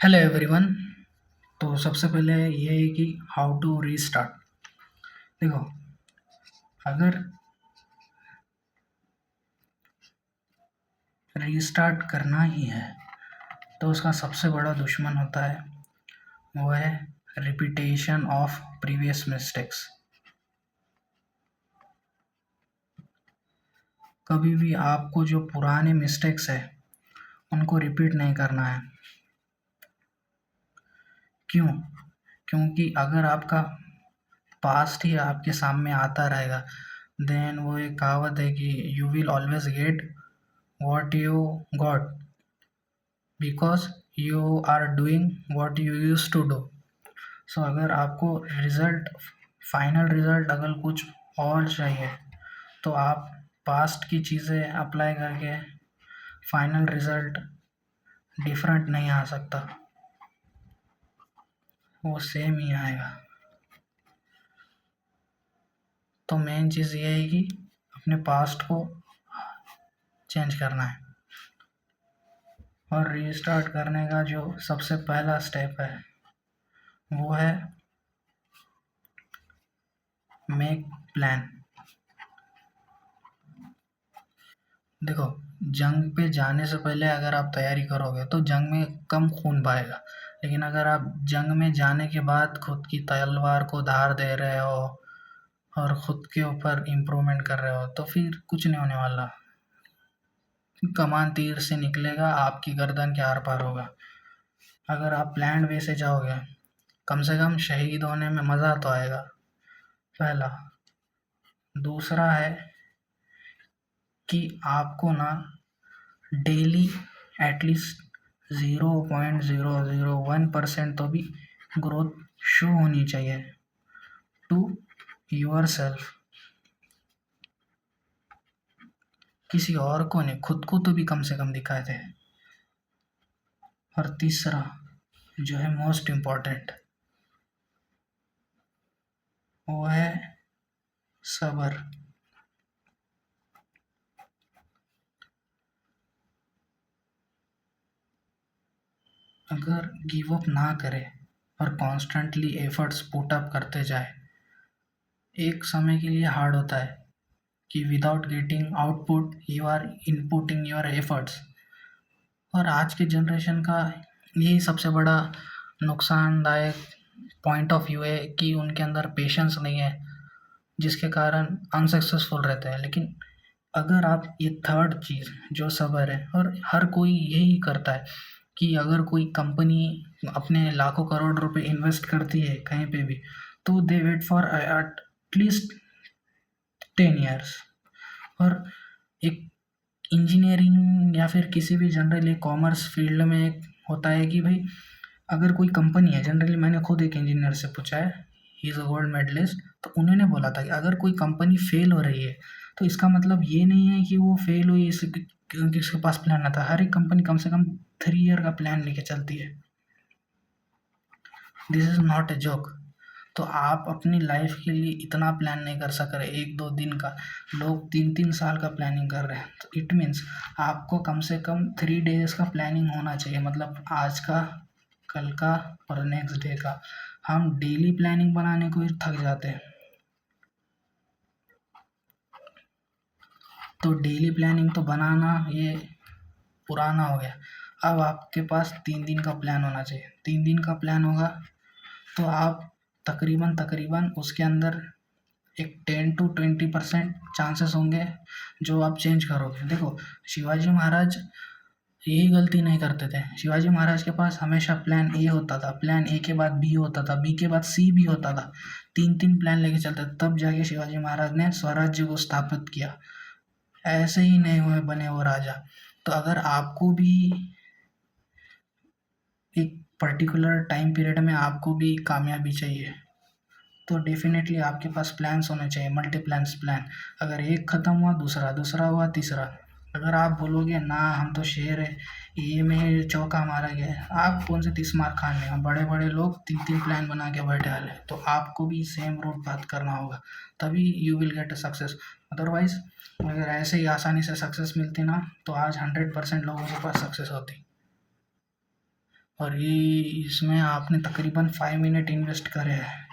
Hello everyone. तो सबसे पहले ये है कि हाउ टू रीस्टार्ट। देखो, अगर रीस्टार्ट करना ही है तो उसका सबसे बड़ा दुश्मन होता है, वो है रिपीटेशन ऑफ प्रीवियस मिस्टेक्स। कभी भी आपको जो पुराने मिस्टेक्स है उनको रिपीट नहीं करना है। क्यों? क्योंकि अगर आपका पास्ट ही आपके सामने आता रहेगा, देन वो एक कहावत है कि you will always get what you got because you are doing what you use to do. So अगर आपको रिजल्ट, फाइनल रिजल्ट अगर कुछ और चाहिए तो आप पास्ट की चीज़ें अप्लाई करके फाइनल रिजल्ट डिफरेंट नहीं आ सकता, वो सेम ही आएगा। तो मेन चीज़ ये है कि अपने पास्ट को चेंज करना है। और रीस्टार्ट करने का जो सबसे पहला स्टेप है वो है मेक प्लान। देखो, जंग पे जाने से पहले अगर आप तैयारी करोगे तो जंग में कम खून पाएगा, लेकिन अगर आप जंग में जाने के बाद खुद की तलवार को धार दे रहे हो और खुद के ऊपर इम्प्रूवमेंट कर रहे हो तो फिर कुछ नहीं होने वाला। कमान तीर से निकलेगा, आपकी गर्दन के आर पार होगा। अगर आप प्लान वे से जाओगे, कम से कम शहीद होने में मज़ा तो आएगा, पहला। दूसरा है कि आपको ना डेली एटलीस्ट 0.001% तो भी ग्रोथ शो होनी चाहिए टू योर सेल्फ। किसी और को नहीं, खुद को तो भी कम से कम दिखाए थे। और तीसरा जो है मोस्ट इम्पॉर्टेंट, वो है सब्र। अगर गिव अप ना करे और कॉन्स्टेंटली एफर्ट्स पुट अप करते जाए, एक समय के लिए हार्ड होता है कि without getting output you are inputting your efforts. और आज के जनरेशन का यही सबसे बड़ा नुकसानदायक पॉइंट ऑफ व्यू है कि उनके अंदर पेशेंस नहीं है, जिसके कारण अनसक्सेसफुल रहते हैं। लेकिन अगर आप ये थर्ड चीज़ जो सब्र है, और हर कोई यही करता है कि अगर कोई कंपनी अपने लाखों करोड़ रुपए इन्वेस्ट करती है कहीं पे भी, तो दे वेट फॉर एटलीस्ट 10 years। और एक इंजीनियरिंग या फिर किसी भी जनरली कॉमर्स फील्ड में एक होता है कि भाई, अगर कोई कंपनी है, जनरली मैंने खुद एक इंजीनियर से पूछा है, he is a gold medalist, तो उन्होंने बोला था कि अगर कोई कंपनी फेल हो रही है तो इसका मतलब ये नहीं है कि वो फेल हुई क्योंकि उसके पास प्लान ना था। हर एक कंपनी कम से कम 3 year का प्लान लेके चलती है। This is not a joke. तो आप अपनी लाइफ के लिए इतना प्लान नहीं कर सक रहे एक दो दिन का, लोग 3-3 साल का प्लानिंग कर रहे हैं। तो इट मीन्स आपको कम से कम 3 days का प्लानिंग होना चाहिए, मतलब आज का, कल का और नेक्स्ट डे का। हम डेली प्लानिंग बनाने को ही थक जाते हैं। तो डेली प्लानिंग तो बनाना ये पुराना हो गया। अब आपके पास 3 दिन का प्लान होना चाहिए। 3 दिन का प्लान होगा तो आप तकरीबन तकरीबन उसके अंदर एक 10 to 20% चांसेस होंगे जो आप चेंज करोगे। देखो, शिवाजी महाराज यही गलती नहीं करते थे। शिवाजी महाराज के पास हमेशा प्लान ए होता था, प्लान ए के बाद बी होता था, बी के बाद सी भी होता था। 3-3 प्लान लेके चलते थे, तब जाके शिवाजी महाराज ने स्वराज्य को स्थापित किया। ऐसे ही नहीं हुए बने वो राजा। तो अगर आपको भी एक पर्टिकुलर टाइम पीरियड में आपको भी कामयाबी चाहिए तो डेफिनेटली आपके पास प्लान्स होने चाहिए, मल्टी प्लान्स प्लान। अगर एक ख़त्म हुआ दूसरा, दूसरा हुआ तीसरा। अगर आप बोलोगे ना हम तो शेर है, ये में चौका मारा गया है, आप कौन से 30 मार खाने हैं? बड़े बड़े लोग 3-3 प्लान बना के बैठे हाल है। तो आपको भी सेम रूट बात करना होगा, तभी you will get a success. Otherwise अगर ऐसे ही आसानी से सक्सेस मिलती ना तो आज 100% लोगों के पास सक्सेस होती। और ये इसमें आपने तकरीबन 5 मिनट इन्वेस्ट करे हैं,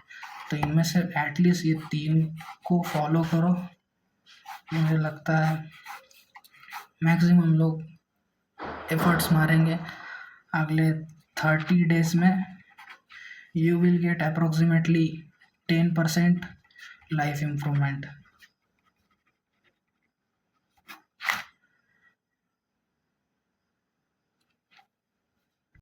तो इनमें से एटलीस्ट ये 3 को फॉलो करो। मुझे लगता है मैक्सिमम लोग एफर्ट्स मारेंगे, अगले 30 डेज में you will get approximately 10% life improvement.